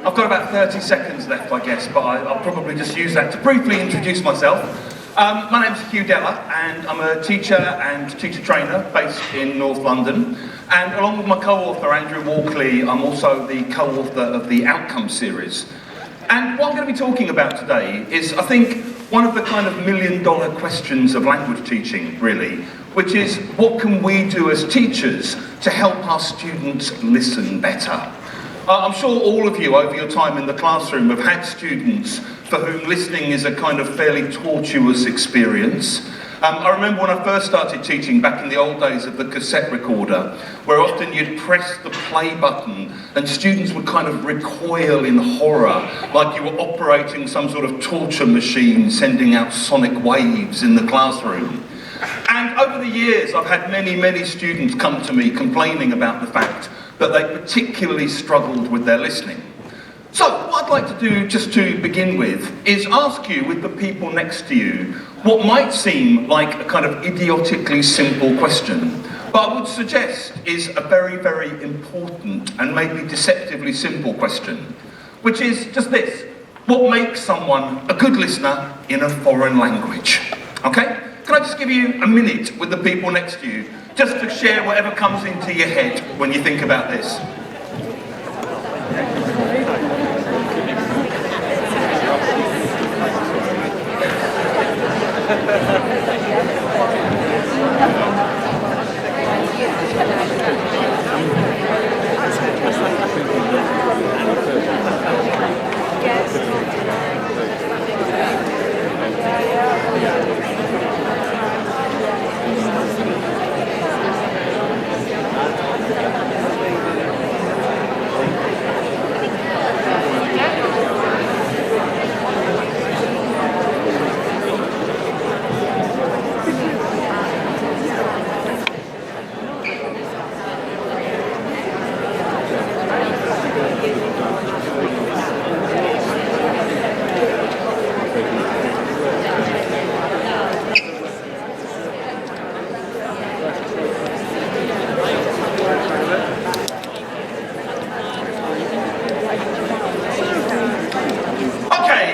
I've got about 30 seconds left, I guess, but I'll probably just use that to briefly introduce myself. My name's Hugh Dellar, and I'm a teacher and teacher trainer based in North London. And along with my co-author, Andrew Walkley, I'm also the co-author of the Outcome series. And what I'm going to be talking about today is, I think, one of the kind of million-dollar questions of language teaching, really, which is, what can we do as teachers to help our students listen better? I'm sure all of you, over your time in the classroom, have had students for whom listening is a kind of fairly tortuous experience. I remember when I first started teaching back in the old days of the cassette recorder, where often you'd press the play button and students would kind of recoil in horror, like you were operating some sort of torture machine sending out sonic waves in the classroom. And over the years, I've had many students come to me complaining about the fact that they particularly struggled with their listening. So, what I'd like to do, just to begin with, is ask you, with the people next to you, what might seem like a kind of idiotically simple question, but I would suggest is a very important and maybe deceptively simple question, which is just this: what makes someone a good listener in a foreign language? Okay? Can I just give you a minute with the people next to you, just to share whatever comes into your head when you think about this?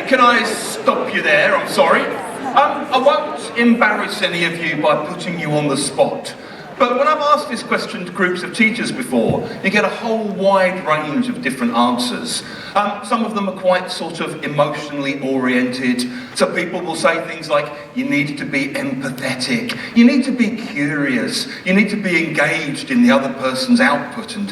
Can I stop you there? I'm sorry. I won't embarrass any of you by putting you on the spot. But when I've asked this question to groups of teachers before, you get a whole wide range of different answers. Some of them are quite sort of emotionally oriented. So people will say things like, you need to be empathetic, you need to be curious, you need to be engaged in the other person's output and,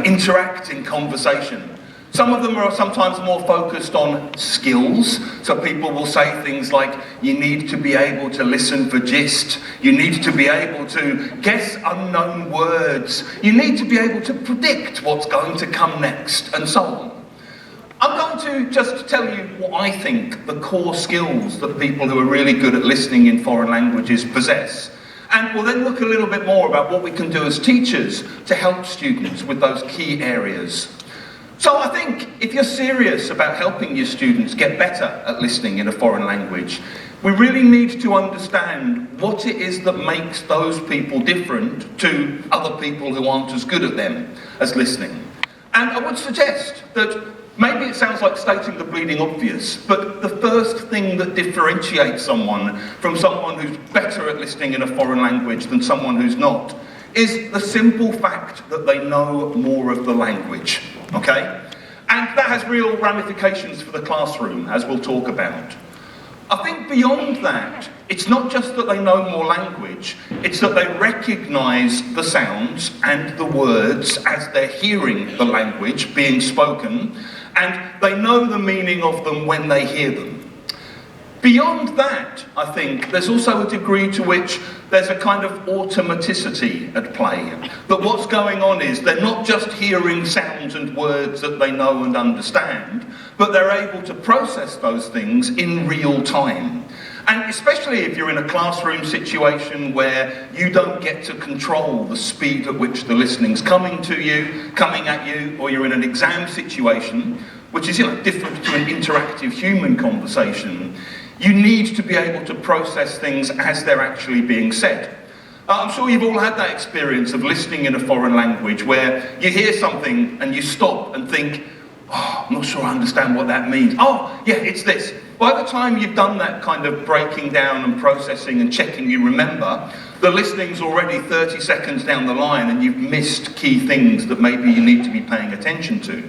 interact in conversation. Some of them are sometimes more focused on skills, so people will say things like, you need to be able to listen for gist, you need to be able to guess unknown words, you need to be able to predict what's going to come next, and so on. I'm going to just tell you what I think the core skills that people who are really good at listening in foreign languages possess. And we'll then look a little bit more about what we can do as teachers to help students with those key areas. So I think if you're serious about helping your students get better at listening in a foreign language, we really need to understand what it is that makes those people different to other people who aren't as good at them as listening. And I would suggest that maybe it sounds like stating the bleeding obvious, but the first thing that differentiates someone from someone who's better at listening in a foreign language than someone who's not is the simple fact that they know more of the language, okay? And that has real ramifications for the classroom, as we'll talk about. I think beyond that, it's not just that they know more language, it's that they recognise the sounds and the words as they're hearing the language being spoken, and they know the meaning of them when they hear them. Beyond that, I think, there's also a degree to which there's a kind of automaticity at play. That what's going on is they're not just hearing sounds and words that they know and understand, but they're able to process those things in real time. And especially if you're in a classroom situation where you don't get to control the speed at which the listening's coming at you, or you're in an exam situation, which is different to an interactive human conversation, you need to be able to process things as they're actually being said. I'm sure you've all had that experience of listening in a foreign language where you hear something and you stop and think, Oh, I'm not sure I understand what that means. Oh, yeah, it's this. By the time you've done that kind of breaking down and processing and checking you remember, the listening's already 30 seconds down the line and you've missed key things that maybe you need to be paying attention to.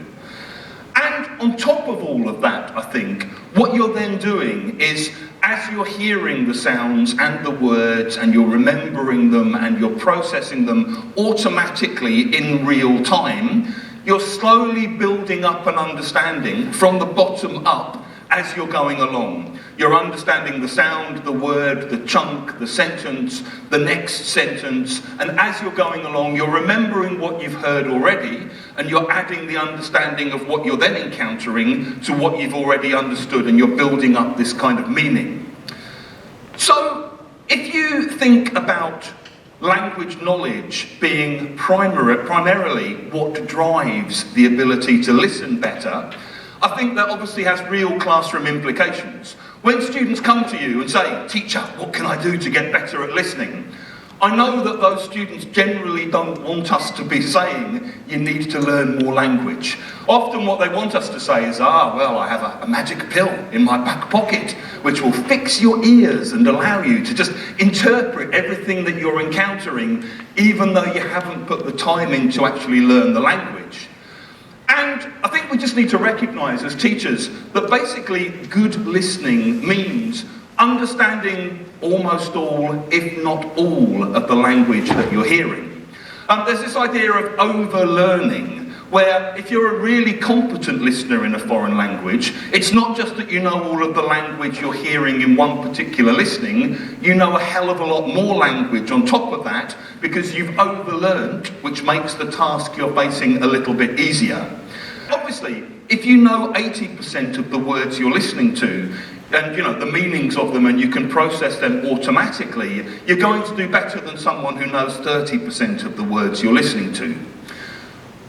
And on top of all of that, I think, what you're then doing is, as you're hearing the sounds and the words and you're remembering them and you're processing them automatically in real time, you're slowly building up an understanding from the bottom up as you're going along. You're understanding the sound, the word, the chunk, the sentence, the next sentence, and as you're going along, you're remembering what you've heard already, and you're adding the understanding of what you're then encountering to what you've already understood, and you're building up this kind of meaning. So, if you think about language knowledge being primarily what drives the ability to listen better, I think that obviously has real classroom implications. When students come to you and say, "Teacher, what can I do to get better at listening?" I know that those students generally don't want us to be saying, "You need to learn more language." Often what they want us to say is, well, I have a magic pill in my back pocket, which will fix your ears and allow you to just interpret everything that you're encountering, even though you haven't put the time in to actually learn the language. And I think we just need to recognise as teachers that basically good listening means understanding almost all, if not all, of the language that you're hearing. There's this idea of over-learning, where if you're a really competent listener in a foreign language, it's not just that you know all of the language you're hearing in one particular listening, you know a hell of a lot more language on top of that, because you've overlearned, which makes the task you're facing a little bit easier. Obviously, if you know 80% of the words you're listening to, and you know the meanings of them and you can process them automatically, you're going to do better than someone who knows 30% of the words you're listening to.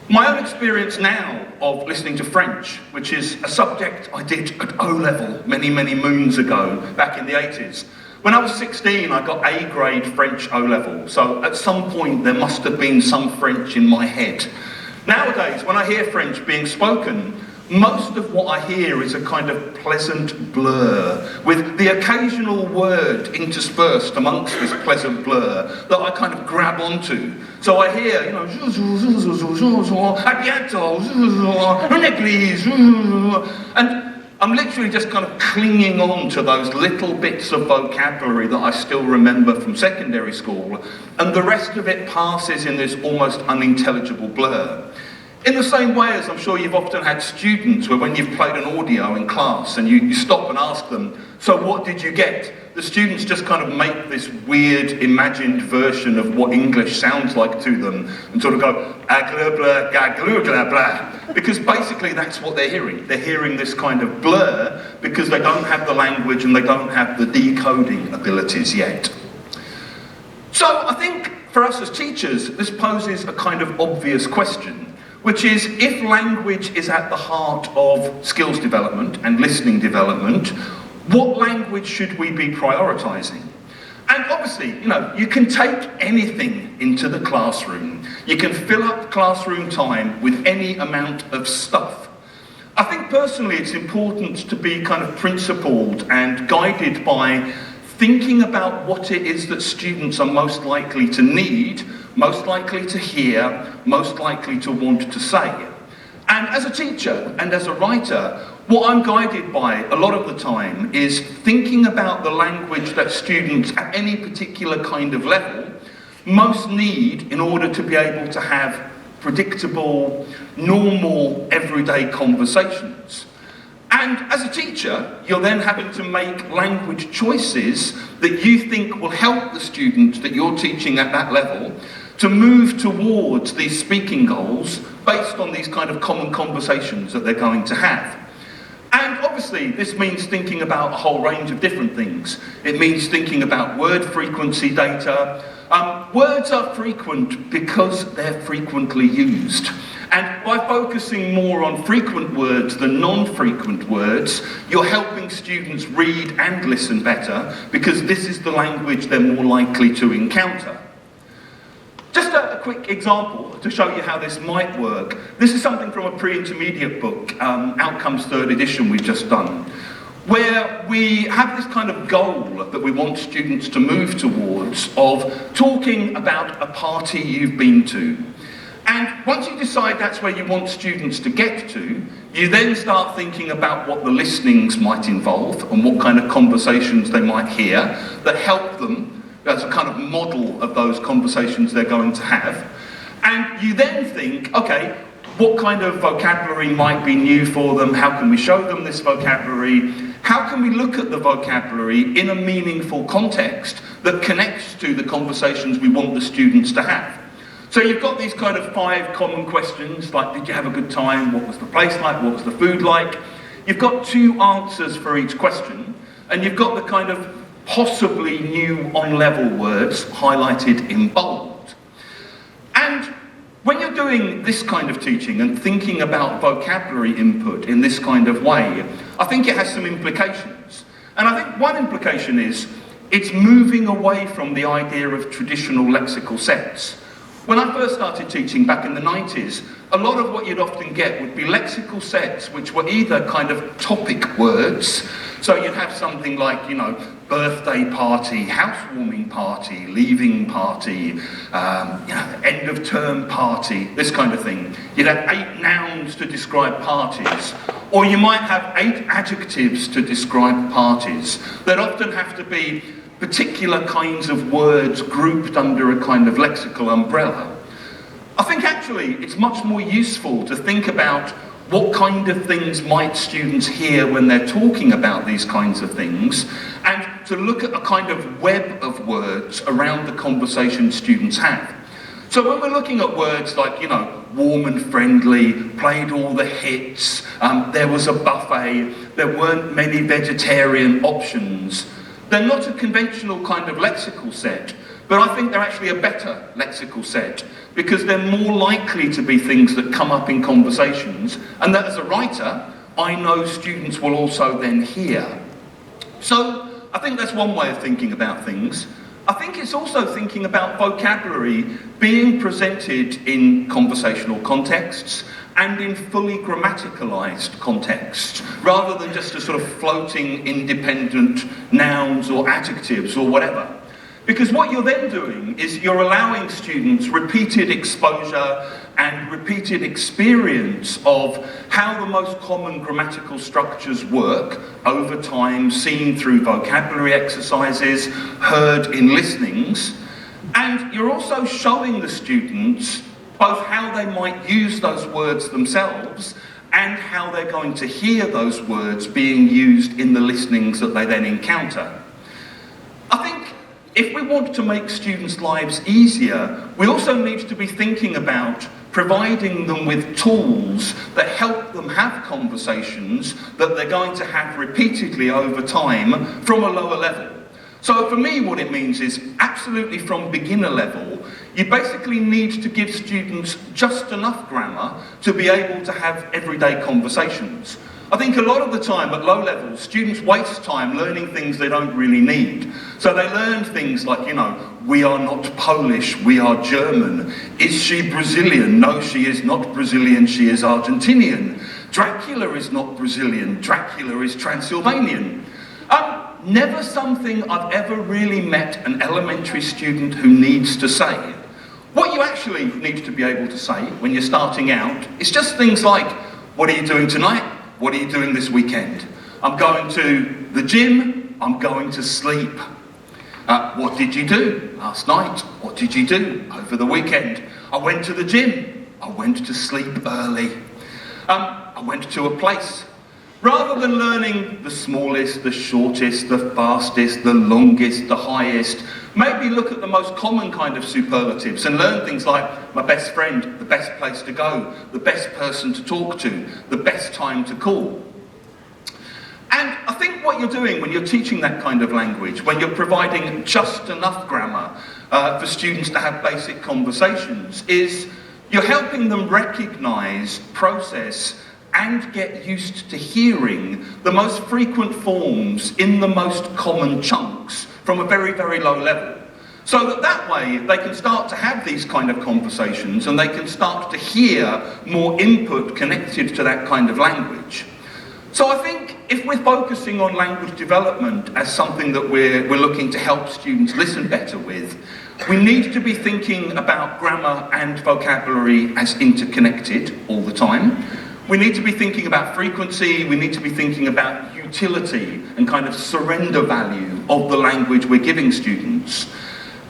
My own experience now of listening to French, which is a subject I did at O-level many, many moons ago, back in the 80s. When I was 16, I got A grade French O-level, so at some point there must have been some French in my head. Nowadays, when I hear French being spoken, most of what I hear is a kind of pleasant blur, with the occasional word interspersed amongst this pleasant blur that I kind of grab onto. So I hear, you know, à bientôt, en église, and I'm literally just kind of clinging on to those little bits of vocabulary that I still remember from secondary school, and the rest of it passes in this almost unintelligible blur. In the same way as I'm sure you've often had students where when you've played an audio in class and you stop and ask them, "So what did you get?" The students just kind of make this weird imagined version of what English sounds like to them and sort of go, "Agla blah, blah," because basically that's what they're hearing. They're hearing this kind of blur because they don't have the language and they don't have the decoding abilities yet. So I think for us as teachers, this poses a kind of obvious question, which is, if language is at the heart of skills development and listening development, what language should we be prioritising? And obviously, you know, you can take anything into the classroom. You can fill up classroom time with any amount of stuff. I think personally it's important to be kind of principled and guided by thinking about what it is that students are most likely to need, most likely to hear, most likely to want to say. And as a teacher and as a writer, what I'm guided by a lot of the time is thinking about the language that students at any particular kind of level most need in order to be able to have predictable, normal, everyday conversations. And as a teacher, you're then having to make language choices that you think will help the student that you're teaching at that level to move towards these speaking goals based on these kind of common conversations that they're going to have. And obviously, this means thinking about a whole range of different things. It means thinking about word frequency data. Words are frequent because they're frequently used. And by focusing more on frequent words than non-frequent words, you're helping students read and listen better because this is the language they're more likely to encounter. Just a quick example to show you how this might work. This is something from a pre-intermediate book, Outcomes 3rd edition we've just done, where we have this kind of goal that we want students to move towards of talking about a party you've been to. And once you decide that's where you want students to get to, you then start thinking about what the listenings might involve and what kind of conversations they might hear that help them as a kind of model of those conversations they're going to have. And you then think, okay, what kind of vocabulary might be new for them? How can we show them this vocabulary? How can we look at the vocabulary in a meaningful context that connects to the conversations we want the students to have? So you've got these kind of 5 common questions, like did you have a good time? What was the place like? What was the food like? You've got 2 answers for each question, and you've got the kind of possibly new on-level words highlighted in bold. And when you're doing this kind of teaching and thinking about vocabulary input in this kind of way, I think it has some implications. And I think one implication is it's moving away from the idea of traditional lexical sets. When I first started teaching back in the 90s, a lot of what you'd often get would be lexical sets which were either kind of topic words, so you'd have something like, you know, birthday party, housewarming party, leaving party, end of term party, this kind of thing. You'd have 8 nouns to describe parties, or you might have 8 adjectives to describe parties that often have to be particular kinds of words grouped under a kind of lexical umbrella. I think actually it's much more useful to think about what kind of things might students hear when they're talking about these kinds of things, and to look at a kind of web of words around the conversation students have. So when we're looking at words like, you know, warm and friendly, played all the hits, there was a buffet, there weren't many vegetarian options, they're not a conventional kind of lexical set, but I think they're actually a better lexical set because they're more likely to be things that come up in conversations and that as a writer, I know students will also then hear. So I think that's one way of thinking about things. I think it's also thinking about vocabulary being presented in conversational contexts and in fully grammaticalized contexts, rather than just a sort of floating independent nouns or adjectives or whatever. Because what you're then doing is you're allowing students repeated exposure and repeated experience of how the most common grammatical structures work over time, seen through vocabulary exercises, heard in listenings. And you're also showing the students both how they might use those words themselves and how they're going to hear those words being used in the listenings that they then encounter. I think if we want to make students' lives easier, we also need to be thinking about providing them with tools that help them have conversations that they're going to have repeatedly over time from a lower level. So for me, what it means is absolutely from beginner level, you basically need to give students just enough grammar to be able to have everyday conversations. I think a lot of the time at low levels, students waste time learning things they don't really need. So they learn things like, you know, we are not Polish, we are German. Is she Brazilian? No, she is not Brazilian, she is Argentinian. Dracula is not Brazilian, Dracula is Transylvanian. Never something I've ever really met an elementary student who needs to say. What you actually need to be able to say when you're starting out is just things like, what are you doing tonight? What are you doing this weekend? I'm going to the gym, I'm going to sleep. What did you do last night? What did you do over the weekend? I went to the gym, I went to sleep early. I went to a place. Rather than learning the smallest, the shortest, the fastest, the longest, the highest, maybe look at the most common kind of superlatives and learn things like my best friend, the best place to go, the best person to talk to, the best time to call. And I think what you're doing when you're teaching that kind of language, when you're providing just enough grammar for students to have basic conversations, is you're helping them recognise, process, and get used to hearing the most frequent forms in the most common chunks from a very, very low level. So that way they can start to have these kind of conversations and they can start to hear more input connected to that kind of language. So I think if we're focusing on language development as something that we're looking to help students listen better with, we need to be thinking about grammar and vocabulary as interconnected all the time. We need to be thinking about frequency, we need to be thinking about utility and kind of surrender value of the language we're giving students.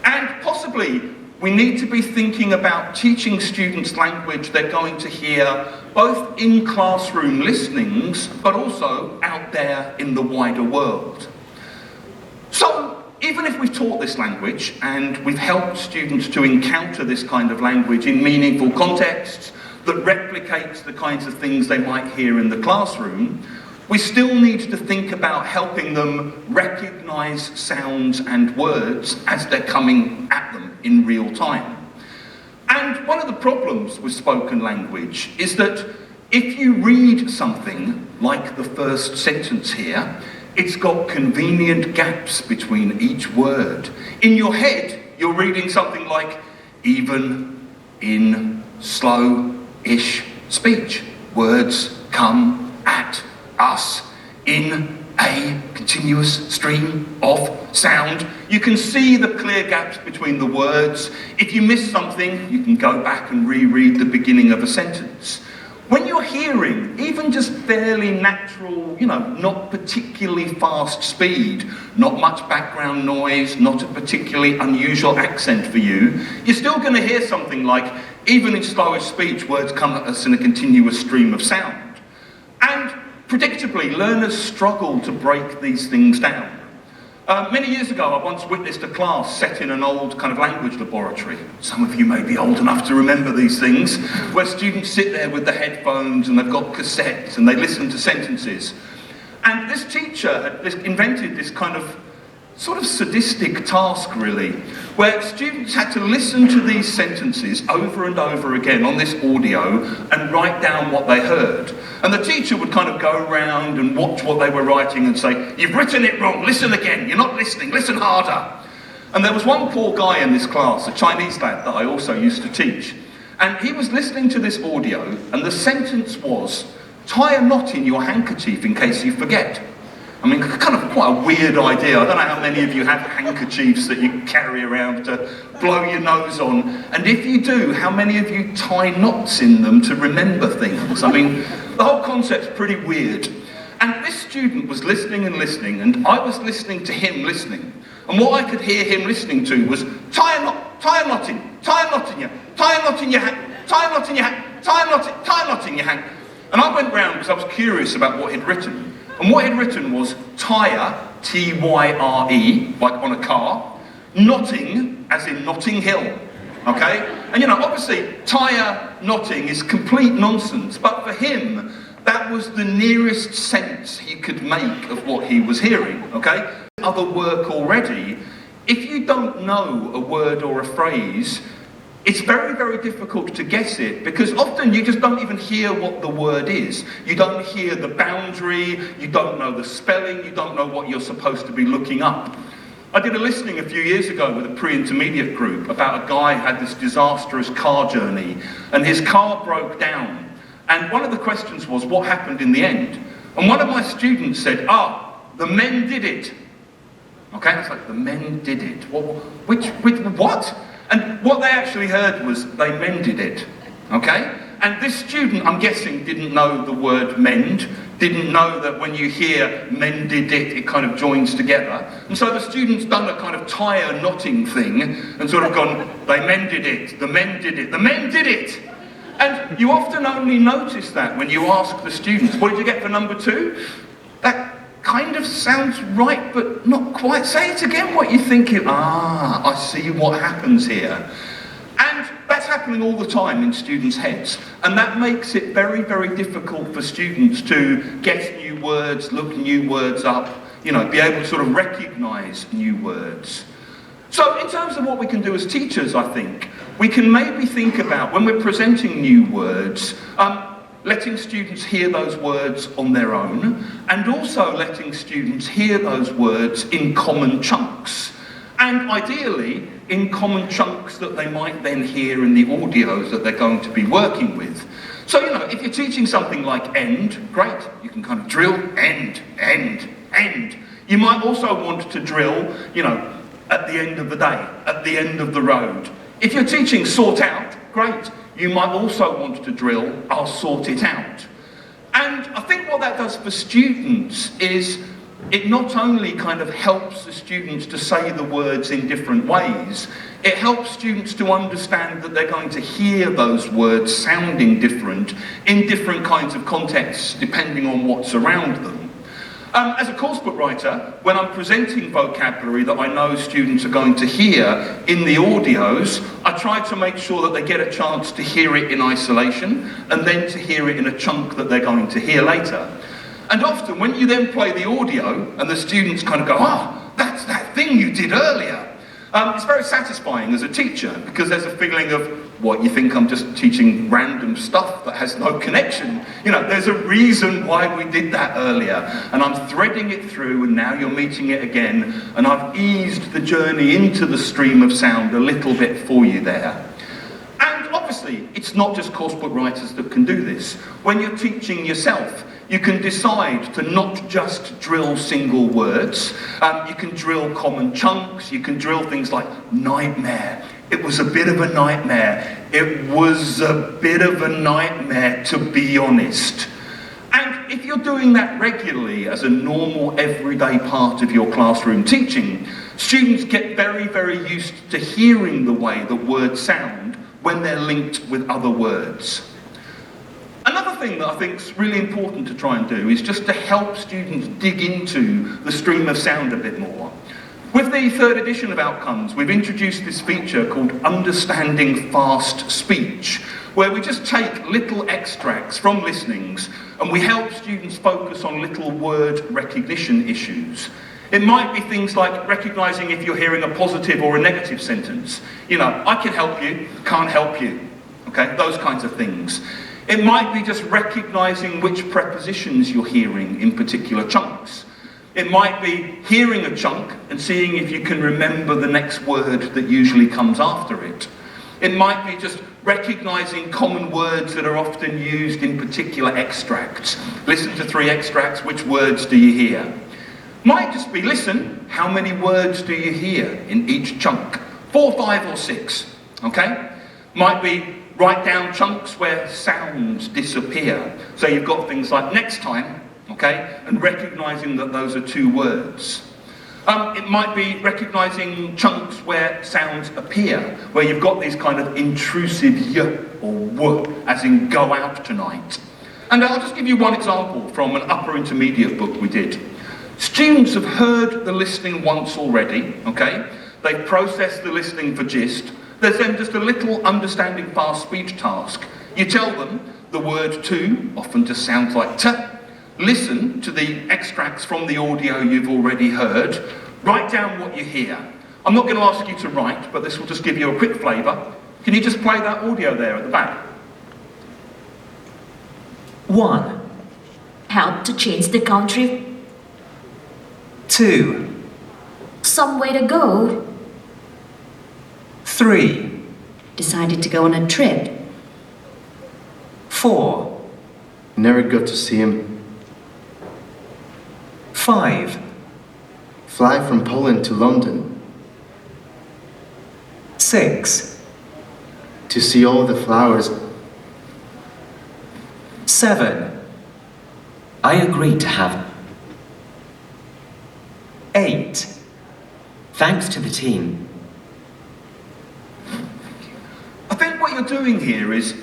And possibly we need to be thinking about teaching students language they're going to hear both in classroom listenings, but also out there in the wider world. So, even if we've taught this language and we've helped students to encounter this kind of language in meaningful contexts that replicates the kinds of things they might hear in the classroom, we still need to think about helping them recognise sounds and words as they're coming at them in real time. And one of the problems with spoken language is that if you read something like the first sentence here, it's got convenient gaps between each word. In your head, you're reading something like even, in, slow-ish speech. Words come at us in a continuous stream of sound. You can see the clear gaps between the words. If you miss something, you can go back and reread the beginning of a sentence. When you're hearing even just fairly natural, not particularly fast speed, not much background noise, not a particularly unusual accent for you, you're still going to hear something like, even in slowish speech, words come at us in a continuous stream of sound. And predictably, learners struggle to break these things down. Many years ago, I once witnessed a class set in an old kind of language laboratory. Some of you may be old enough to remember these things, where students sit there with the headphones and they've got cassettes and they listen to sentences. And this teacher had invented this kind of sort of sadistic task, really, where students had to listen to these sentences over and over again on this audio and write down what they heard. And the teacher would kind of go around and watch what they were writing and say, "You've written it wrong, listen again, you're not listening, listen harder." And there was one poor guy in this class, a Chinese lad that I also used to teach, and he was listening to this audio and the sentence was, "Tie a knot in your handkerchief in case you forget." I mean, kind of quite a weird idea. I don't know how many of you have handkerchiefs that you carry around to blow your nose on. And if you do, how many of you tie knots in them to remember things? I mean, the whole concept's pretty weird. And this student was listening and listening, and I was listening to him listening. And what I could hear him listening to was, tie a knot in, tie a knot in your hand, tie a knot in your hand, tie a knot in your hand. And I went round because I was curious about what he'd written. And what he'd written was tyre, T-Y-R-E, like on a car, knotting, as in Notting Hill, okay? And obviously, tyre knotting is complete nonsense, but for him, that was the nearest sense he could make of what he was hearing, okay? Other work already, if you don't know a word or a phrase, it's very, very difficult to guess it, because often you just don't even hear what the word is. You don't hear the boundary, you don't know the spelling, you don't know what you're supposed to be looking up. I did a listening a few years ago with a pre-intermediate group about a guy who had this disastrous car journey, and his car broke down. And one of the questions was, what happened in the end? And one of my students said, the men did it. Okay, I was like, the men did it? What? And what they actually heard was, they mended it, okay? And this student, I'm guessing, didn't know the word mend, didn't know that when you hear mended it kind of joins together. And so the student's done a kind of tyre knotting thing and sort of gone, they mended it, the men did it, the men did it! And you often only notice that when you ask the students, what did you get for number 2? That kind of sounds right, but not quite. Say it again, what you think. I see what happens here. And that's happening all the time in students' heads. And that makes it very, very difficult for students to get new words, look new words up, be able to sort of recognise new words. So in terms of what we can do as teachers, I think, we can maybe think about, when we're presenting new words, letting students hear those words on their own, and also letting students hear those words in common chunks. And ideally, in common chunks that they might then hear in the audios that they're going to be working with. So, you know, if you're teaching something like end, great, you can kind of drill end, end, end. You might also want to drill, you know, at the end of the day, at the end of the road. If you're teaching sort out, great, you might also want to drill I'll sort it out. And I think what that does for students is it not only kind of helps the students to say the words in different ways, it helps students to understand that they're going to hear those words sounding different in different kinds of contexts depending on what's around them. As a coursebook writer, when I'm presenting vocabulary that I know students are going to hear in the audios, I try to make sure that they get a chance to hear it in isolation and then to hear it in a chunk that they're going to hear later. And often when you then play the audio and the students kind of go, "Ah, that's that thing you did earlier," it's very satisfying as a teacher because there's a feeling of, what, you think I'm just teaching random stuff that has no connection? You know, there's a reason why we did that earlier, and I'm threading it through, and now you're meeting it again, and I've eased the journey into the stream of sound a little bit for you there. And obviously, it's not just coursebook writers that can do this. When you're teaching yourself, you can decide to not just drill single words, you can drill common chunks, you can drill things like nightmare. It was a bit of a nightmare. It was a bit of a nightmare, to be honest. And if you're doing that regularly as a normal, everyday part of your classroom teaching, students get very, very used to hearing the way that words sound when they're linked with other words. Another thing that I think is really important to try and do is just to help students dig into the stream of sound a bit more. With the third edition of Outcomes, we've introduced this feature called Understanding Fast Speech, where we just take little extracts from listenings and we help students focus on little word recognition issues. It might be things like recognising if you're hearing a positive or a negative sentence. You know, I can help you, can't help you. Okay, those kinds of things. It might be just recognising which prepositions you're hearing in particular chunks. It might be hearing a chunk and seeing if you can remember the next word that usually comes after it. It might be just recognising common words that are often used in particular extracts. Listen to 3 extracts, which words do you hear? Might just be, listen, how many words do you hear in each chunk? 4, 5 or 6, okay? Might be write down chunks where sounds disappear. So you've got things like next time, okay, and recognising that those are 2 words. It might be recognising chunks where sounds appear, where you've got these kind of intrusive y or w, as in go out tonight. And I'll just give you one example from an upper intermediate book we did. Students have heard the listening once already, okay? They've processed the listening for gist. There's then just a little understanding fast speech task. You tell them the word to often just sounds like t. Listen to the extracts from the audio you've already heard. Write down what you hear. I'm not going to ask you to write, but this will just give you a quick flavour. Can you just play that audio there at the back? 1. Help to change the country. 2. Some way to go. 3. Decided to go on a trip. 4. Never got to see him. 5. Fly from Poland to London 6. to see all the flowers. 7. I agreed to have. 8. Thanks to the team. I think what you're doing here is,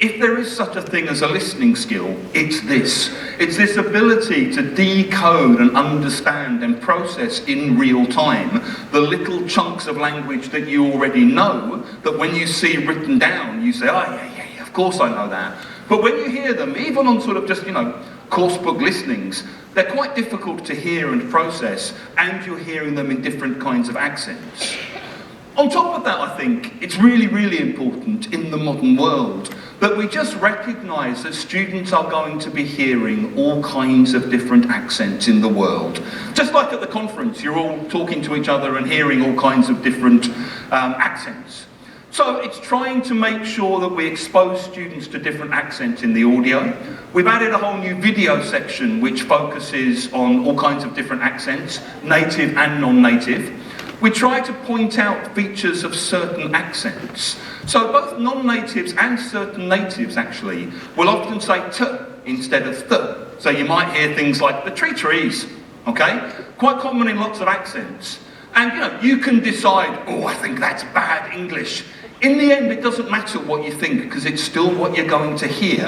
if there is such a thing as a listening skill, it's this. It's this ability to decode and understand and process in real time the little chunks of language that you already know, that when you see written down, you say, oh yeah, of course I know that. But when you hear them, even on sort of just, course book listenings, they're quite difficult to hear and process, and you're hearing them in different kinds of accents. On top of that, I think it's really, really important in the modern world But we just recognise that students are going to be hearing all kinds of different accents in the world. Just like at the conference, you're all talking to each other and hearing all kinds of different accents. So it's trying to make sure that we expose students to different accents in the audio. We've added a whole new video section which focuses on all kinds of different accents, native and non-native. We try to point out features of certain accents. So both non-natives and certain natives actually will often say t instead of th. So you might hear things like the trees, okay? Quite common in lots of accents. And you can decide, oh, I think that's bad English. In the end, it doesn't matter what you think because it's still what you're going to hear.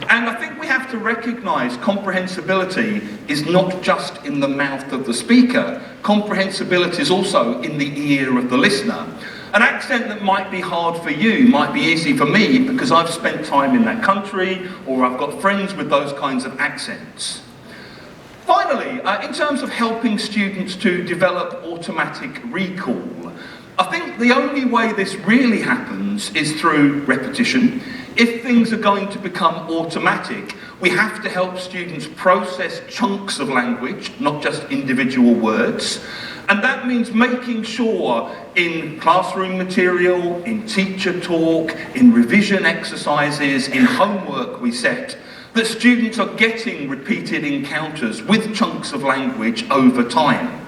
And I think we have to recognise comprehensibility is not just in the mouth of the speaker. Comprehensibility is also in the ear of the listener. An accent that might be hard for you might be easy for me because I've spent time in that country or I've got friends with those kinds of accents. Finally, in terms of helping students to develop automatic recall, I think the only way this really happens is through repetition. If things are going to become automatic, we have to help students process chunks of language, not just individual words. And that means making sure in classroom material, in teacher talk, in revision exercises, in homework we set, that students are getting repeated encounters with chunks of language over time.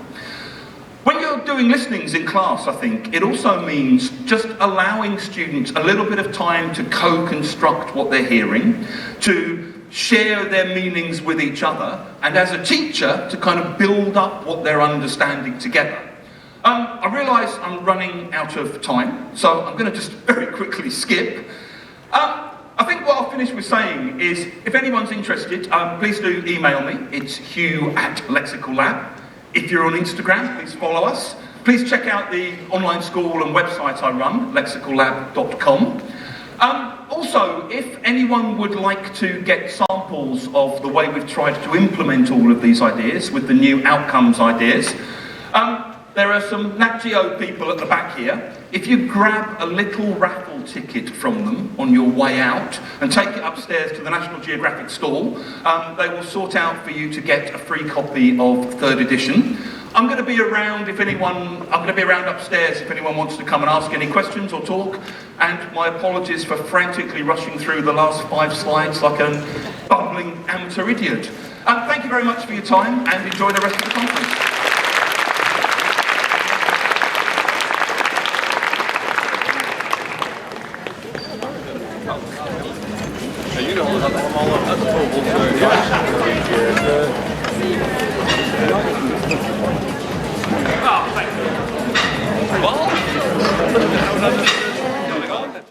When you're doing listenings in class, I think, it also means just allowing students a little bit of time to co-construct what they're hearing, to share their meanings with each other, and as a teacher, to kind of build up what they're understanding together. I realise I'm running out of time, so I'm going to just very quickly skip. I think what I'll finish with saying is, if anyone's interested, please do email me. It's Hugh@LexicalLab. If you're on Instagram, please follow us. Please check out the online school and website I run, lexicallab.com. Also, if anyone would like to get samples of the way we've tried to implement all of these ideas with the new outcomes ideas, there are some Nat Geo people at the back here. If you grab a little raffle ticket from them on your way out and take it upstairs to the National Geographic stall, they will sort out for you to get a free copy of 3rd edition. I'm going to be around upstairs if anyone wants to come and ask any questions or talk. And my apologies for frantically rushing through the last 5 slides like a bumbling amateur idiot. Thank you very much for your time and enjoy the rest of the conference. Oh, thank you. Well,